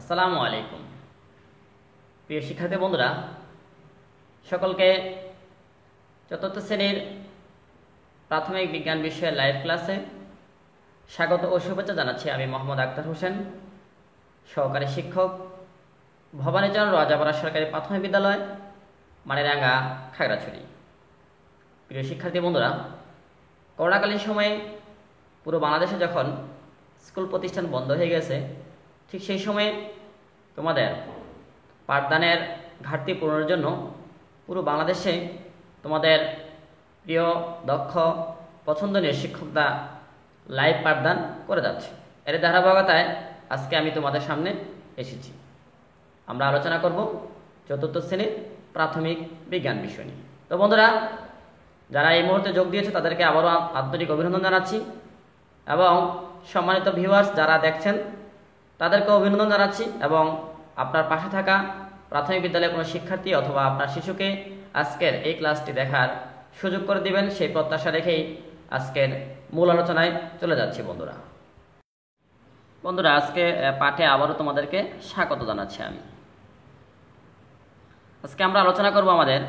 আসসালামু আলাইকুম প্রিয় শিক্ষার্থী বন্ধুরা, সকলকে চতুর্থ শ্রেণীর প্রাথমিক বিজ্ঞান বিষয়ের লাইভ ক্লাসে স্বাগত ও শুভেচ্ছা জানাচ্ছি। আমি মোহাম্মদ আক্তার হোসেন, সহকারী শিক্ষক, ভবানীচরণ রাজাপাড়া সরকারি প্রাথমিক বিদ্যালয়, মানিরাঙ্গা, খাগড়াছড়ি। প্রিয় শিক্ষার্থী বন্ধুরা, করোনাকালীন সময়ে পুরো বাংলাদেশে যখন স্কুল প্রতিষ্ঠান বন্ধ হয়ে গেছে, ঠিক সেই সময়ে তোমাদের পাঠদানের ঘাটতি পূরণের জন্য পুরো বাংলাদেশে তোমাদের প্রিয়, দক্ষ, পছন্দনীয় শিক্ষকরা লাইভ পাঠদান করে যাচ্ছে। এর ধারাবাহিকতায় আজকে আমি তোমাদের সামনে এসেছি। আমরা আলোচনা করব চতুর্থ শ্রেণীর প্রাথমিক বিজ্ঞান বিষয় নিয়ে। তো বন্ধুরা, যারা এই মুহূর্তে যোগ দিয়েছে তাদেরকে আবারও আন্তরিক অভিনন্দন জানাচ্ছি, এবং সম্মানিত ভিউয়ার্স যারা দেখছেন তাদেরকে অভিনন্দন জানাচ্ছি, এবং আপনার পাশে থাকা প্রাথমিক বিদ্যালয়ের কোনো শিক্ষার্থী অথবা আপনার শিশুকে আজকের এই ক্লাসটি দেখার সুযোগ করে দিবেন, সেই প্রত্যাশা রেখেই আজকের মূল আলোচনায় চলে যাচ্ছি। বন্ধুরা, আজকে পাঠে আবারও তোমাদেরকে স্বাগত জানাচ্ছি। আজকে আমরা আলোচনা করব আমাদের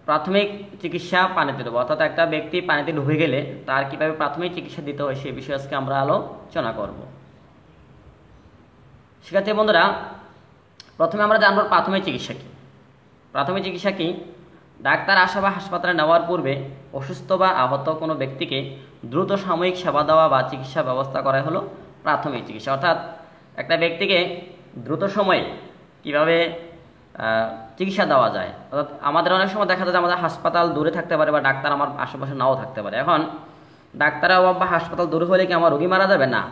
প্রাথমিক চিকিৎসা পানিতে ডুবে, অর্থাৎ একটা ব্যক্তি পানিতে ডুবে গেলে তার কিভাবে প্রাথমিক চিকিৎসা দিতে হয় সেই বিষয়ে আজকে আমরা আলোচনা করব। শিক্ষার্থী বন্ধুরা, প্রথমে আমরা জানব প্রাথমিক চিকিৎসা কী। প্রাথমিক চিকিৎসা কি? ডাক্তার আসা বা হাসপাতালে নেওয়ার পূর্বে অসুস্থ বা আহত কোনো ব্যক্তিকে দ্রুত সাময়িক সেবা দেওয়া বা চিকিৎসা ব্যবস্থা করা হলো প্রাথমিক চিকিৎসা। অর্থাৎ একটা ব্যক্তিকে দ্রুত সময়ে কীভাবে চিকিৎসা দেওয়া যায়। অর্থাৎ আমাদের অনেক সময় দেখা যায় যে আমাদের হাসপাতাল দূরে থাকতে পারে বা ডাক্তার আমার আশেপাশে নাও থাকতে পারে। এখন ডাক্তার বা হাসপাতাল দূরে হলে কি আমার রোগী মারা যাবে? না।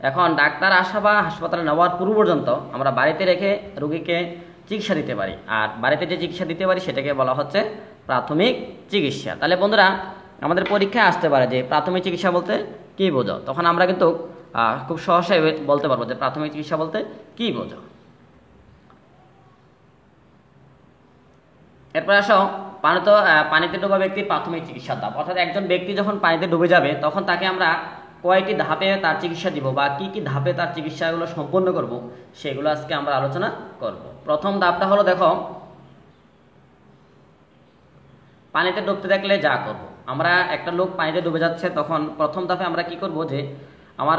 এখন ডাক্তার আসা বা হাসপাতালে নেওয়ার পূর্ব পর্যন্ত আমরা বাড়িতে রেখে রোগীকে চিকিৎসা দিতে পারি, আর বাড়িতে যে চিকিৎসা দিতে পারি সেটাকে বলা হচ্ছে প্রাথমিক চিকিৎসা। তাহলে বন্ধুরা, আমাদের পরীক্ষায় আসতে পারে যে প্রাথমিক চিকিৎসা বলতে কী বোঝো, তখন আমরা কিন্তু খুব সহজে বলতে পারবো যে প্রাথমিক চিকিৎসা বলতে কী বোঝো। এরপর আসো পানিতে ডোবা ব্যক্তির প্রাথমিক চিকিৎসার ধাপ। অর্থাৎ একজন ব্যক্তি যখন পানিতে ডুবে যাবে তখন তাকে আমরা কয়টি ধাপে তার চিকিৎসা দিব বা কি কি ধাপে তার চিকিৎসাগুলো সম্পন্ন করব সেগুলো আজকে আমরা আলোচনা করব। প্রথম ধাপটা হলো, দেখো, পানিতে ডুবতে দেখলে যা করব। আমরা একটা লোক পানিতে ডুবে যাচ্ছে, তখন প্রথম ধাপে আমরা কি করব যে আমার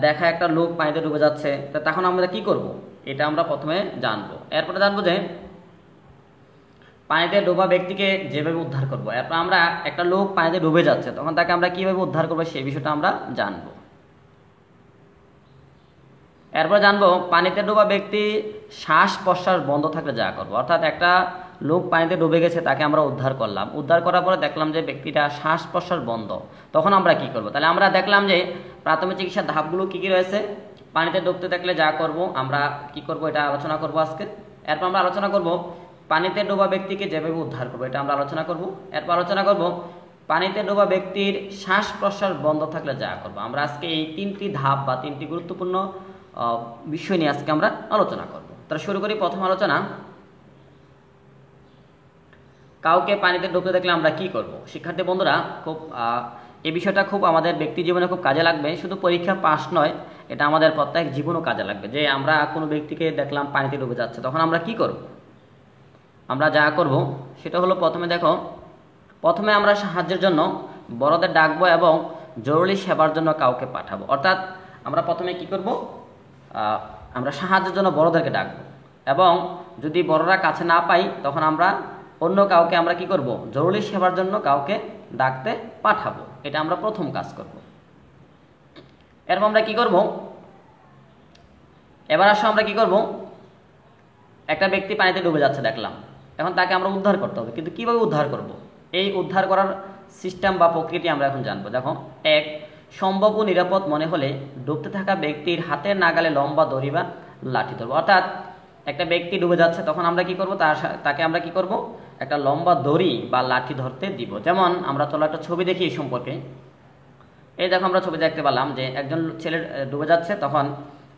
দেখা একটা লোক পানিতে ডুবে যাচ্ছে, তখন আমরা কি করব এটা আমরা প্রথমে জানবো। এরপরে জানবো যে পানিতে ডোবা ব্যক্তিকে যেভাবে উদ্ধার করব। এরপর আমরা একটা লোক পানিতে ডুবে যাচ্ছে, তখন তাকে আমরা কিভাবে উদ্ধার করবো সেই বিষয়টা আমরা জানবো। এরপর জানবো পানিতে ডোবা ব্যক্তি শ্বাস প্রশ্বাস বন্ধ থাকলে যা করবো। অর্থাৎ একটা লোক পানিতে ডুবে গেছে, তাকে আমরা উদ্ধার করলাম, উদ্ধার করার পরে দেখলাম যে ব্যক্তিটা শ্বাস প্রশ্বাস বন্ধ, তখন আমরা কি করব। তাহলে আমরা দেখলাম যে প্রাথমিক চিকিৎসার ধাপগুলো কি কি রয়েছে। পানিতে ডুবতে দেখলে যা করব, আমরা কি করব এটা আলোচনা করব আজকে। এরপর আমরা আলোচনা করব পানিতে ডোবা ব্যক্তিকে যেভাবে উদ্ধার করবো, এটা আমরা আলোচনা করব। এরপর আলোচনা করব পানিতে ডোবা ব্যক্তির শ্বাস প্রশ্বাস বন্ধ থাকলে যা করব। আমরা আজকে এই তিনটি ধাপ বা তিনটি গুরুত্বপূর্ণ বিষয় নিয়ে আজকে আমরা আলোচনা করব। তাহলে শুরু করি প্রথম আলোচনা। কাউকে পানিতে ডুবতে দেখলে আমরা কি করব। শিক্ষার্থী বন্ধুরা, খুব এই বিষয়টা খুব আমাদের ব্যক্তি জীবনে খুব কাজে লাগবে। শুধু পরীক্ষা পাস নয়, এটা আমাদের প্রত্যেক জীবনেও কাজে লাগবে। যে আমরা কোনো ব্যক্তিকে দেখলাম পানিতে ডুবে যাচ্ছে, তখন আমরা কি করব। আমরা যা করব সেটা হলো, প্রথমে আমরা সাহায্যের জন্য বড়দের ডাকবো এবং জরুরি সেবার জন্য কাউকে পাঠাবো। অর্থাৎ আমরা প্রথমে কি করব, আমরা সাহায্যের জন্য বড়দেরকে ডাকবো, এবং যদি বড়রা কাছে না পাই তখন আমরা অন্য কাউকে আমরা কি করব, জরুরি সেবার জন্য কাউকে ডাকতে পাঠাবো। এটা আমরা প্রথম কাজ করব। এরপর আমরা কি করব, এবার আসো আমরা কি করব, একটা ব্যক্তি পানিতে ডুবে যাচ্ছে দেখলাম, এখন তাকে আমরা উদ্ধার করতে হবে, কিন্তু কিভাবে উদ্ধার করব। এই উদ্ধার করার সিস্টেম বা প্রক্রিয়াটি আমরা এখন জানবো। দেখো, এক, সম্ভব ও নিরাপদ মনে হলে ডুবতে থাকা ব্যক্তির হাতের নাগালে লম্বা দড়ি বা লাঠি ধরবো। অর্থাৎ একটা ব্যক্তি ডুবে যাচ্ছে, তখন আমরা কি করব, তাকে আমরা কি করব, একটা লম্বা দড়ি বা লাঠি ধরতে দিব। যেমন আমরা চলো একটা ছবি দেখি এই সম্পর্কে। এই দেখো, আমরা ছবি দেখতে পেলাম যে একজন ছেলে ডুবে যাচ্ছে, তখন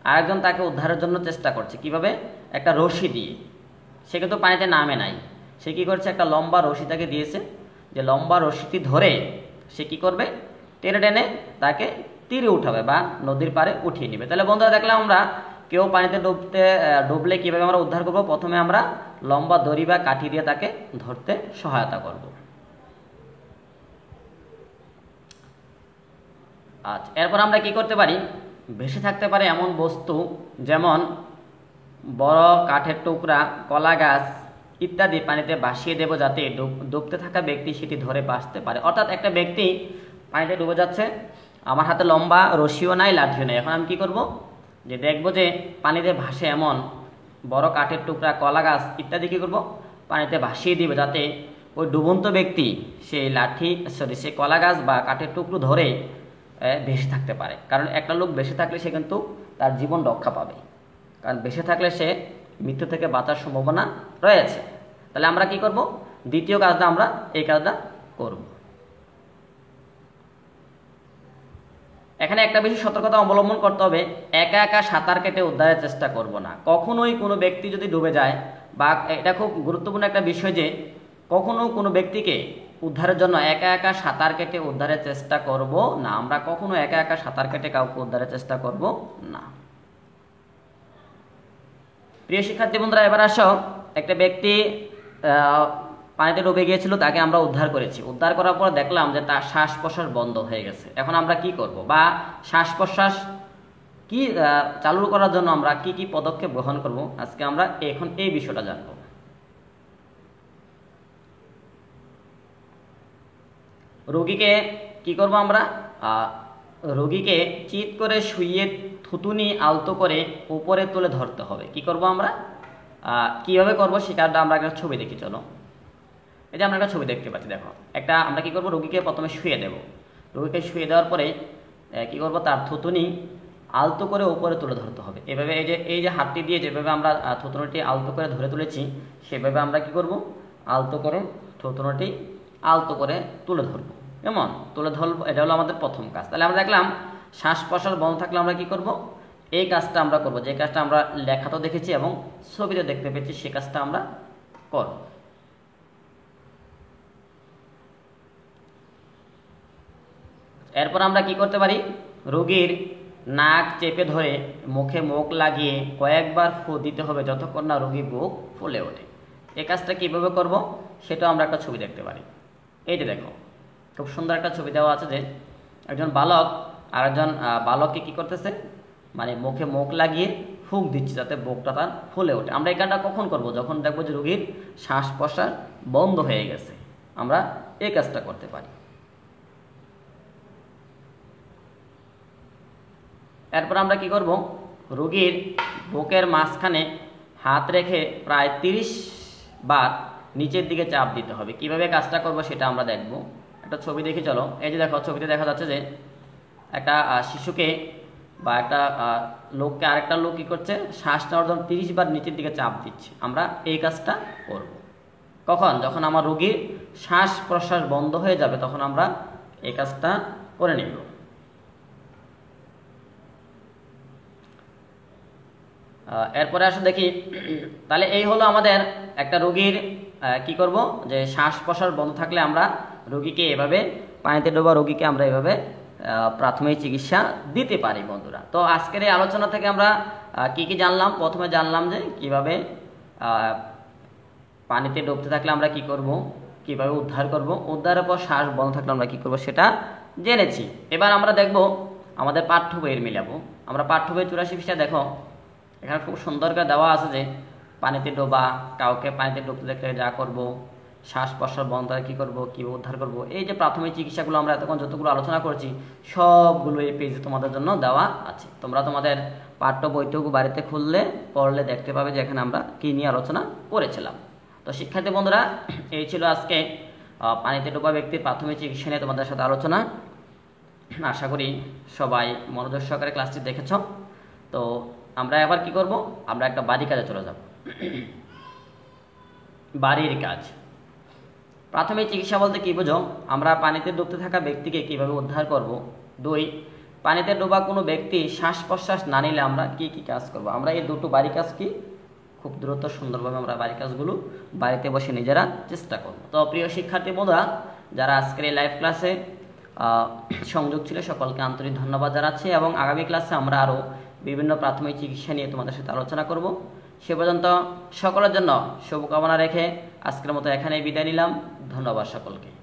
আরেকজন তাকে উদ্ধারের জন্য চেষ্টা করছে। কিভাবে? একটা রশি দিয়ে। সে কিন্তু পানিতে নামে নাই, সে কি করছে, একটা লম্বা রশি তাকে দিয়েছে, যে লম্বা রশিটি ধরে সে কি করবে, টেনে টেনে তাকে তীরে উঠাবে বা নদীর পাড়ে উঠিয়ে নেবে। তাহলে বন্ধুরা, দেখলাম আমরা কেউ পানিতে ডুবলে কীভাবে আমরা উদ্ধার করব? প্রথমে আমরা লম্বা দড়ি বা কাঠি দিয়ে তাকে ধরতে সহায়তা করব। আচ্ছা, এরপর আমরা কি করতে পারি? ভেসে থাকতে পারে এমন বস্তু, যেমন বড় কাঠের টুকরা, কলা গাছ ইত্যাদি পানিতে ভাসিয়ে দেব, যাতে ডুবতে থাকা ব্যক্তি সেটি ধরে বাঁচতে পারে। অর্থাৎ একটা ব্যক্তি পানিতে ডুবে যাচ্ছে, আমার হাতে লম্বা রশিও নাই, লাঠিও নাই। এখন আমি কি করব? যে দেখব যে পানিতে ভাসে এমন বড় কাঠের টুকরা, কলা গাছ ইত্যাদি কি করব? পানিতে ভাসিয়ে দিবে, যাতে ওই ডুবন্ত ব্যক্তি সেই কলা গাছ বা কাঠের টুকরো ধরে ভেসে থাকতে পারে। কারণ একটা লোক বেঁচে থাকলে সে কিন্তু তার জীবন রক্ষা পাবে, কারণ বেঁচে থাকলে সে মৃত্যু থেকে বাঁচার সম্ভাবনা রয়েছে। তাহলে আমরা কি করব? দ্বিতীয় কাজটা আমরা এই কাজটা করব। এখানে একটা বেশি সতর্কতা অবলম্বন করতে হবে, একা একা সাঁতার কেটে উদ্ধারের চেষ্টা করব না। কখনোই কোনো ব্যক্তি যদি ডুবে যায়, বা এটা খুব গুরুত্বপূর্ণ একটা বিষয় যে কখনো কোনো ব্যক্তিকে উদ্ধারের জন্য একা একা সাঁতার কেটে উদ্ধারের চেষ্টা করব না। আমরা কখনো একা একা সাঁতার কেটে কাউকে উদ্ধারের চেষ্টা করব না। প্রিয় শিক্ষার্থী বন্ধুরা, এবার আসো, একটা ব্যক্তি পানিতে ডুবে গিয়েছিল, তাকে আমরা উদ্ধার করেছি। উদ্ধার করার পর দেখলাম যে তার শ্বাস প্রশ্বাস বন্ধ হয়ে গেছে। এখন আমরা কি করব? বা শ্বাস প্রশ্বাস কি চালু করার জন্য আমরা কি কি পদক্ষেপ গ্রহণ করব, আজকে আমরা এখন এই বিষয়টা জানব। রোগীকে কি করব? আমরা রোগীকে চিৎ করে শুইয়ে থুতুনি আলতো করে উপরে তুলে ধরতে হবে। কি করব আমরা? কিভাবে করব সে কাজটা আমরা একটা ছবি দেখি। চলো, এই যে আমরা একটা ছবি দেখতে পাচ্ছি, দেখো আমরা কি করব? রোগীকে প্রথমে শুয়ে দেব। রোগীকে শুয়ে দেওয়ার পরে কি করব? তার থুতুনি আলতো করে উপরে তুলে ধরতে হবে। এভাবে এই যে হাতটি দিয়ে যেভাবে আমরা থুতুনিটি আলতো করে ধরে তুলেছি, সেভাবে আমরা কি করব? আলতো করে থুতুনিটি আলতো করে তুলে ধরবো। কেমন তুলে ধরবো? এটা হলো আমাদের প্রথম কাজ। তাহলে আমরা দেখলাম শ্বাস প্রশ্বাস বন্ধ থাকলে আমরা কি করব? এই কাজটা আমরা করব, যে কাজটা আমরা লেখাতেও দেখেছি এবং ছবিতে দেখতে পেয়েছি, সে কাজটা আমরা করব। এরপর আমরা কি করতে পারি? রোগীর নাক চেপে ধরে মুখে মুখ লাগিয়ে কয়েকবার ফু দিতে হবে, যতক্ষণ না রোগী বুক ফুলে ওঠে। এই কাজটা কিভাবে করব সেটাও আমরা একটা ছবি দেখতে পারি। এই যে দেখো, খুব সুন্দর একটা ছবি দেওয়া আছে যে একজন বালক আর একজন বালককে কি করতেছে? মানে মুখে মুখ লাগিয়ে ফুঁক দিচ্ছে, যাতে বুকটা তার ফুলে ওঠে। আমরা এই কাজটা কখন করব? যখন দেখবো যে রোগীর শ্বাস প্রশ্বাস বন্ধ হয়ে গেছে, আমরা এই কাজটা করতে পারি। এরপর আমরা কি করব? রোগীর বুকের মাঝখানে হাত রেখে প্রায় 30 বার নিচের দিকে চাপ দিতে হবে। কিভাবে কাজটা করব সেটা আমরা দেখব। একটা ছবি দেখি, চলো। এই যে দেখো, ছবিতে দেখা যাচ্ছে যে একটা শিশুকে বা একটা লোককে আরেকটা লোক কি করছে? শ্বাস নেওয়ার জন্য 30 বার নিচের দিকে চাপ দিচ্ছে। আমরা এই কাজটা করব। কখন? যখন আমার রোগীর শ্বাস প্রশ্বাস বন্ধ হয়ে যাবে, তখন আমরা এই কাজটা করে নেব। এরপরে আসলে দেখি, তাহলে এই হলো আমাদের একটা রোগীর কি করব? যে শ্বাস প্রশ্বাস বন্ধ থাকলে আমরা রোগীকে এভাবে, পানিতে ডোবা রোগীকে আমরা এভাবে প্রাথমিক চিকিৎসা দিতে পারি বন্ধুরা। তো আজকের এই আলোচনা থেকে আমরা কি কি জানলাম? প্রথমে জানলাম যে কিভাবে পানিতে ডুবতে থাকলে আমরা কি করব, কিভাবে উদ্ধার করব, উদ্ধারের পর শ্বাস বন্ধ থাকলে আমরা কি করব সেটা জেনেছি। এবার আমরা দেখব আমাদের পাঠ্য বইয়ের মিলাবো। আমরা পাঠ্য বই 84 পৃষ্ঠা দেখো, এখানে খুব সুন্দর করে দেওয়া আছে যে পানিতে ডোবা, কাউকে পানিতে ডুবতে দেখলে যা করব, শ্বাস প্রশ্বাস বন্ধ হলে কী করবো, কীভাবে উদ্ধার করব। এই যে প্রাথমিক চিকিৎসাগুলো আমরা এতক্ষণ যতগুলো আলোচনা করছি, সবগুলো এই পেজে তোমাদের জন্য দেওয়া আছে। তোমরা তোমাদের পাঠ্য বইটুকু বাড়িতে খুললে পড়লে দেখতে পাবে যে এখানে আমরা কী নিয়ে আলোচনা করেছিলাম। তো শিক্ষার্থী বন্ধুরা, এই ছিল আজকে পানিতে ডোবা ব্যক্তির প্রাথমিক চিকিৎসা নিয়ে তোমাদের সাথে আলোচনা। আশা করি সবাই মনোযোগ সহকারে ক্লাসটি দেখেছ। তো আমরা এবার কি করব? আমরা একটা বাড়ির কাজে চলে যাব। বাড়ির কাজ। প্রাথমিক চিকিৎসা বলতে কি বোঝো? আমরা পানিতে ডুবতে থাকা ব্যক্তিকে কিভাবে উদ্ধার করব। 2, পানিতে ডোবা কোনো ব্যক্তি শ্বাস প্রশ্বাস না নিলে আমরা কি কি কাজ করব। আমরা এই দুটো বাড়ি কাজ কি খুব দ্রুত সুন্দরভাবে আমরা বাড়ি কাজগুলো বাড়িতে বসে নিজেরা চেষ্টা করব। তো প্রিয় শিক্ষার্থী বন্ধুরা, যারা আজকের এই লাইভ ক্লাসে সংযোগ ছিল, সকলকে আন্তরিক ধন্যবাদ জানাচ্ছি এবং আগামী ক্লাসে আমরা আরও বিভিন্ন প্রাথমিক চিকিৎসা নিয়ে তোমাদের সাথে আলোচনা করব। সে পর্যন্ত সকলের জন্য শুভকামনা রেখে আজকের মতো এখানেই বিদায় নিলাম। ধন্যবাদ সকলকে।